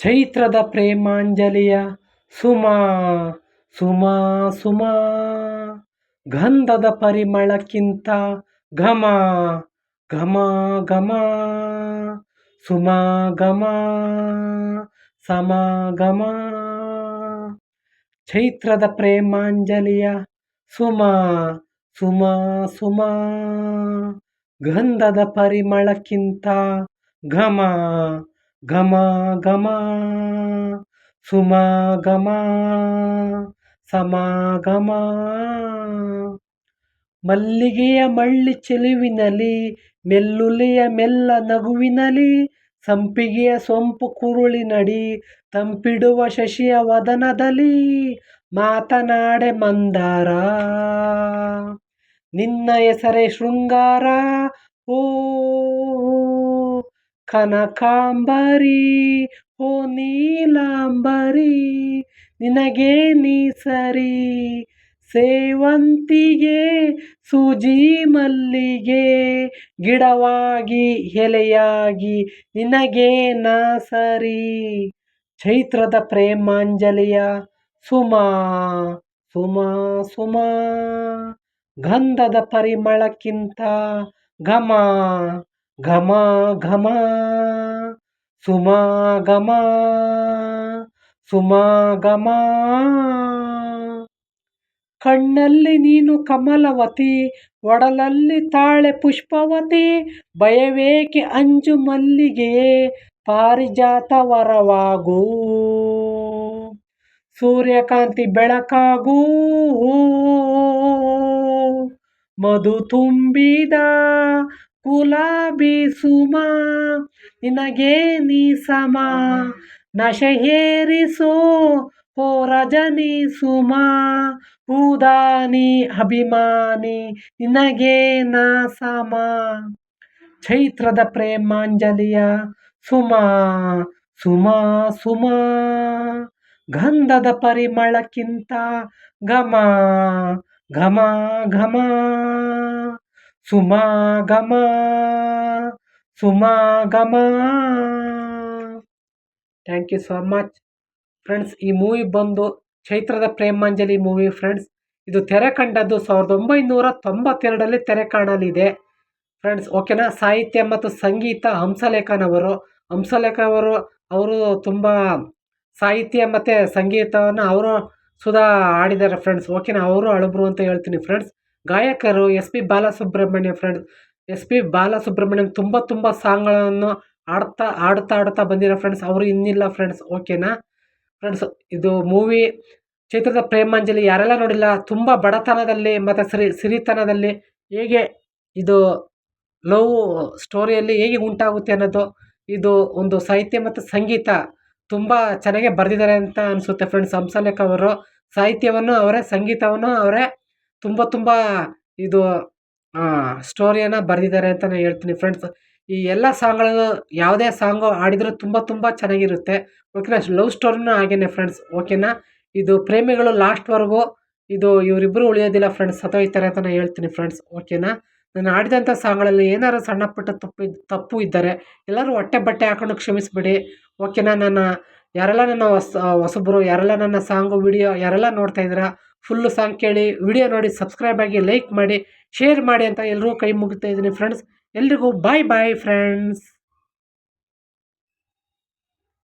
ಚೈತ್ರದ ಪ್ರೇಮಾಂಜಲಿಯ ಸುಮಾ ಸುಮಾ ಸುಮಾ ಗಂಧದ ಪರಿಮಳಕ್ಕಿಂತ ಘಮ ಘಮ ಘಮ ಸುಮಾ ಘಮ ಸಮಾಗಮ. ಚೈತ್ರದ ಪ್ರೇಮಾಂಜಲಿಯ ಸುಮಾ ಸುಮಾ ಸುಮಾ ಗಂಧದ ಪರಿಮಳಕ್ಕಿಂತ ಘಮ ಘಮ ಘಮ ಸುಮಾಗಮ ಸಮಾಗಮ. ಮಲ್ಲಿಗೆಯ ಮಳ್ಳಿ ಚೆಲುವಿನಲಿ ಮೆಲ್ಲುಲಿಯ ಮೆಲ್ಲ ನಗುವಿನಲಿ ಸಂಪಿಗೆಯ ಸೊಂಪು ಕುರುಳಿನಡಿ ತಂಪಿಡುವ ಶಶಿಯ ವದನದಲ್ಲಿ ಮಾತನಾಡೆ ಮಂದಾರ ನಿನ್ನ ಹೆಸರೇ ಶೃಂಗಾರ ಓ ಕನಕಾಂಬರಿ ಓ ನೀಲಾಂಬರಿ ನಿನಗೆ ನೀ ಸರಿ ಸೇವಂತಿಗೆ ಸೂಜಿ ಮಲ್ಲಿಗೆ ಗಿಡವಾಗಿ ಎಲೆಯಾಗಿ ನಿನಗೆ ನಾ ಸರಿ. ಚೈತ್ರದ ಪ್ರೇಮಾಂಜಲಿಯ ಸುಮಾ ಸುಮಾ ಸುಮಾ ಗಂಧದ ಪರಿಮಳಕ್ಕಿಂತ ಘಮ ಘಮ ಘಮ ಸುಮಾಗಮ ಸುಮಾಗಮ. ಕಣ್ಣಲ್ಲಿ ನೀನು ಕಮಲವತಿ ಒಡಲಲ್ಲಿ ತಾಳೆ ಪುಷ್ಪವತಿ ಭಯವೇಕೆ ಅಂಜು ಮಲ್ಲಿಗೆಯೇ ಪಾರಿಜಾತ ವರವಾಗೂ ಸೂರ್ಯಕಾಂತಿ ಬೆಳಕಾಗೂ ಮಧು ತುಂಬಿದ ಗುಲಾಬಿ ಸುಮ ನಿನಗೆ ನೀ ಸಮ ನಶೆ ಏರಿಸೋ ಓ ರಜನಿ ಸುಮ ಉದಾನಿ ಅಭಿಮಾನಿ ನಿನಗೆ ನಾ ಸಮ. ಚೈತ್ರದ ಪ್ರೇಮಾಂಜಲಿಯ ಸುಮಾ ಸುಮಾ ಸುಮಾ ಗಂಧದ ಪರಿಮಳಕ್ಕಿಂತ ಘಮ ಘಮ ಘಮ ಸುಮಾಗಮ ಸುಮಾಗಮ. Thank you so much friends. ಈ ಮೂವಿ ಬಂದು ಚೈತ್ರದ ಪ್ರೇಮಾಂಜಲಿ ಮೂವಿ ಫ್ರೆಂಡ್ಸ್. ಇದು ತೆರೆ ಕಂಡದ್ದು 1992 ತೆರೆ ಕಾಣಲಿದೆ ಫ್ರೆಂಡ್ಸ್. ಓಕೆನಾ. ಸಾಹಿತ್ಯ ಮತ್ತು ಸಂಗೀತ ಹಂಸಲೇಖನವರು. ಅವರು ತುಂಬ ಸಾಹಿತ್ಯ ಮತ್ತು ಸಂಗೀತವನ್ನು ಅವರು ಸುಧಾ ಆಡಿದ್ದಾರೆ ಫ್ರೆಂಡ್ಸ್. ಓಕೆನಾ. ಅವರು ಅಳುಬ್ರು ಅಂತ ಹೇಳ್ತೀನಿ ಫ್ರೆಂಡ್ಸ್. ಗಾಯಕರು SP Balasubrahmanya friends. SP Balasubrahmanyam ತುಂಬ ಸಾಂಗ್ಗಳನ್ನು ಆಡ್ತಾ ಬಂದಿರೋ ಫ್ರೆಂಡ್ಸ್. ಅವರು ಇನ್ನಿಲ್ಲ ಫ್ರೆಂಡ್ಸ್. ಓಕೆನಾ ಫ್ರೆಂಡ್ಸ್. ಇದು ಮೂವಿ ಚೈತ್ರದ ಪ್ರೇಮಾಂಜಲಿ ಯಾರೆಲ್ಲ ನೋಡಿಲ್ಲ, ತುಂಬ ಬಡತನದಲ್ಲಿ ಮತ್ತು ಸಿರಿತನದಲ್ಲಿ ಹೇಗೆ ಇದು ಲವ್ ಸ್ಟೋರಿಯಲ್ಲಿ ಹೇಗೆ ಉಂಟಾಗುತ್ತೆ ಅನ್ನೋದು ಇದು ಒಂದು ಸಾಹಿತ್ಯ ಮತ್ತು ಸಂಗೀತ ತುಂಬ ಚೆನ್ನಾಗೆ ಬರೆದಿದ್ದಾರೆ ಅಂತ ಅನಿಸುತ್ತೆ ಫ್ರೆಂಡ್ಸ್. ಹಂಸಲೇಖ ಅವರು ಸಾಹಿತ್ಯವನ್ನು ಅವರೇ, ಸಂಗೀತವನ್ನು ಅವರೇ ತುಂಬ ಇದು ಸ್ಟೋರಿಯನ್ನು ಬರೆದಿದ್ದಾರೆ ಅಂತ ನಾನು ಹೇಳ್ತೀನಿ ಫ್ರೆಂಡ್ಸ್. ಈ ಎಲ್ಲ ಸಾಂಗ್ಗಳು ಯಾವುದೇ ಸಾಂಗು ಆಡಿದರೂ ತುಂಬ ಚೆನ್ನಾಗಿರುತ್ತೆ. ಓಕೆನಾ. ಲವ್ ಸ್ಟೋರಿನೂ ಹಾಗೇನೆ ಫ್ರೆಂಡ್ಸ್. ಓಕೆನಾ. ಇದು ಪ್ರೇಮಿಗಳು ಲಾಸ್ಟ್ವರೆಗೂ ಇದು ಇವರಿಬ್ಬರು ಉಳಿಯೋದಿಲ್ಲ ಫ್ರೆಂಡ್ಸ್, ಸತ್ತೋಯ್ತಾರೆ ಅಂತ ನಾನು ಹೇಳ್ತೀನಿ ಫ್ರೆಂಡ್ಸ್. ಓಕೆನಾ. ನಾನು ಆಡಿದಂಥ ಸಾಂಗ್ಗಳಲ್ಲಿ ಏನಾದ್ರು ಸಣ್ಣ ಪುಟ್ಟ ತಪ್ಪು ಇದ್ದರೆ ಎಲ್ಲರೂ ಹೊಟ್ಟೆ ಬಟ್ಟೆ ಹಾಕೊಂಡು ಕ್ಷಮಿಸ್ಬಿಡಿ. ಓಕೆನಾ. ಯಾರೆಲ್ಲ ನನ್ನ ಹೊಸಬ್ರು, ಯಾರೆಲ್ಲ ನನ್ನ ಸಾಂಗು ವಿಡಿಯೋ ಯಾರೆಲ್ಲ ನೋಡ್ತಾ ಇದ್ದೀರಾ, ಫುಲ್ಲು ಸಾಂಗ್ ಕೇಳಿ ವಿಡಿಯೋ ನೋಡಿ ಸಬ್ಸ್ಕ್ರೈಬ್ ಆಗಿ ಲೈಕ್ ಮಾಡಿ ಶೇರ್ ಮಾಡಿ ಅಂತ ಎಲ್ಲರೂ ಕೈ ಮುಗಿತಾ ಇದ್ದೀನಿ ಫ್ರೆಂಡ್ಸ್. ಎಲ್ರಿಗೂ ಬಾಯ್ ಫ್ರೆಂಡ್ಸ್.